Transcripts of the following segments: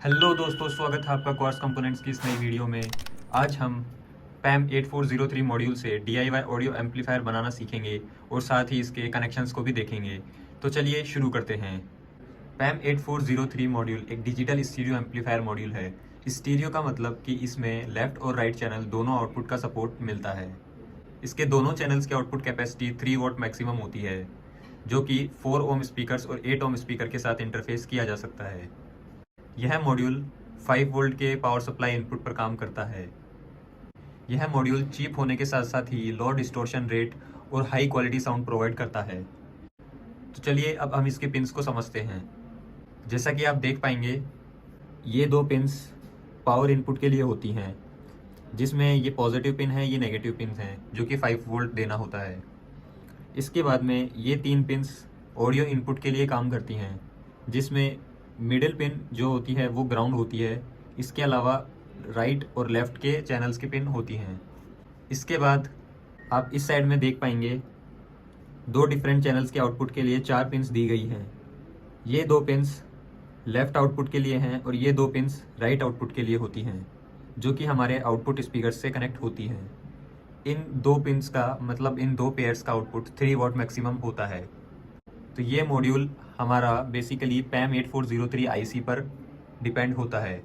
Hello दोस्तों, स्वागत है आपका क्वार्ट्ज कंपोनेंट्स की इस नई वीडियो में। आज हम पैम 8403 मॉड्यूल से DIY ऑडियो एम्पलीफायर बनाना सीखेंगे और साथ ही इसके कनेक्शंस को भी देखेंगे। तो चलिए शुरू करते हैं। पैम 8403 मॉड्यूल एक डिजिटल स्टीरियो एम्पलीफायर मॉड्यूल है। स्टीरियो का मतलब कि इसमें लेफ्ट और राइट चैनल दोनों आउटपुट का सपोर्ट मिलता है। इसके दोनों चैनल्स की आउटपुट कैपेसिटी 3 वॉट मैक्सिमम होती है, जो कि 4 ओम स्पीकर्स और 8 ओम स्पीकर के साथ इंटरफेस किया जा सकता है। यह मॉड्यूल 5 वोल्ट के पावर सप्लाई इनपुट पर काम करता है। यह मॉड्यूल चीप होने के साथ साथ ही लो डिस्टोर्शन रेट और हाई क्वालिटी साउंड प्रोवाइड करता है। तो चलिए अब हम इसके पिंस को समझते हैं। जैसा कि आप देख पाएंगे, ये दो पिंस पावर इनपुट के लिए होती हैं, जिसमें ये पॉजिटिव पिन है, ये नेगेटिव पिन हैं, जो कि 5 वोल्ट देना होता है। इसके बाद में ये 3 पिंस ऑडियो इनपुट के लिए काम करती हैं, जिसमें मिडिल पिन जो होती है वो ग्राउंड होती है। इसके अलावा राइट और लेफ़्ट के चैनल्स की पिन होती हैं। इसके बाद आप इस साइड में देख पाएंगे, दो डिफरेंट चैनल्स के आउटपुट के लिए 4 पिन्स दी गई हैं। ये 2 पिन्स लेफ़्ट आउटपुट के लिए हैं और ये 2 पिन्स राइट आउटपुट के लिए होती हैं, जो कि हमारे आउटपुट स्पीकर से कनेक्ट होती हैं। इन 2 पिन्स का मतलब इन 2 पेयर्स का आउटपुट 3 वॉट मैक्सिमम होता है। तो ये मॉड्यूल हमारा बेसिकली पैम 8403 IC पर डिपेंड होता है।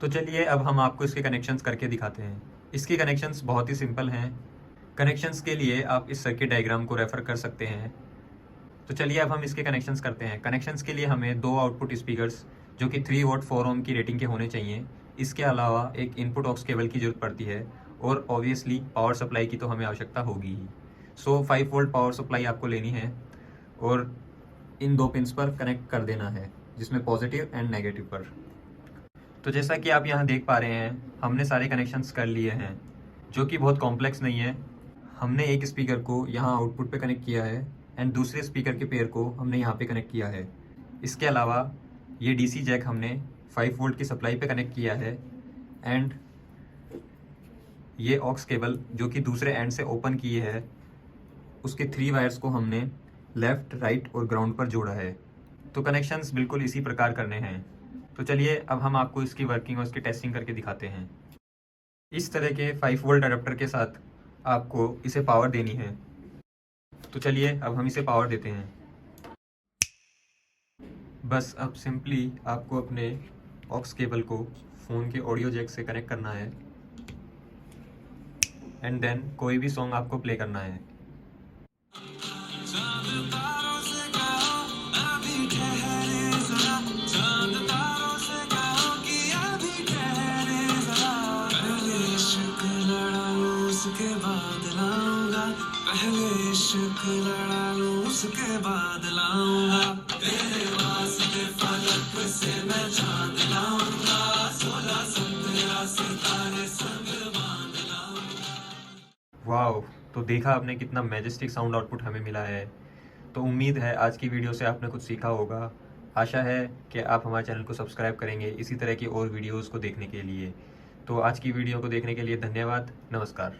तो चलिए अब हम आपको इसके कनेक्शंस करके दिखाते हैं। इसके कनेक्शंस बहुत ही सिंपल हैं। कनेक्शंस के लिए आप इस सर्किट डायग्राम को रेफ़र कर सकते हैं। तो चलिए अब हम इसके कनेक्शंस करते हैं। कनेक्शंस के लिए हमें 2 आउटपुट स्पीकर्स जो कि 3 वॉट 4 ओम की रेटिंग के होने चाहिए। इसके अलावा एक इनपुट ऑक्स केबल की ज़रूरत पड़ती है और ऑब्वियसली पावर सप्लाई की तो हमें आवश्यकता होगी ही। 5 वोल्ट पावर सप्लाई आपको लेनी है और इन 2 पिन्स पर कनेक्ट कर देना है, जिसमें पॉजिटिव एंड नेगेटिव पर। तो जैसा कि आप यहाँ देख पा रहे हैं, हमने सारे कनेक्शंस कर लिए हैं, जो कि बहुत कॉम्प्लेक्स नहीं है। हमने एक स्पीकर को यहाँ आउटपुट पे कनेक्ट किया है एंड दूसरे स्पीकर के पेयर को हमने यहाँ पे कनेक्ट किया है। इसके अलावा ये DC जैक हमने 5 वोल्ट की सप्लाई पे कनेक्ट किया है एंड ये ऑक्स केबल जो कि दूसरे एंड से ओपन किए है, उसके 3 वायर्स को हमने लेफ़्ट, राइट और ग्राउंड पर जोड़ा है। तो कनेक्शंस बिल्कुल इसी प्रकार करने हैं। तो चलिए अब हम आपको इसकी वर्किंग और इसकी टेस्टिंग करके दिखाते हैं। इस तरह के 5 वोल्ट अडेप्टर के साथ आपको इसे पावर देनी है। तो चलिए अब हम इसे पावर देते हैं। बस अब सिंपली आपको अपने ऑक्स केबल को फ़ोन के ऑडियो जैक से कनेक्ट करना है एंड देन कोई भी सॉन्ग आपको प्ले करना है। उसके बाद लाऊंगा, पहले इश्क लड़ा लूं, उसके बाद लाऊंगा, तेरे वास्ते फलक से मैं चांद लाऊंगा, 16 संतरा सितारे संग बांध लाऊंगा। वाओ! तो देखा आपने कितना मैजेस्टिक साउंड आउटपुट हमें मिला है। तो उम्मीद है आज की वीडियो से आपने कुछ सीखा होगा। आशा है कि आप हमारे चैनल को सब्सक्राइब करेंगे इसी तरह की और वीडियोज़ को देखने के लिए। तो आज की वीडियो को देखने के लिए धन्यवाद। नमस्कार।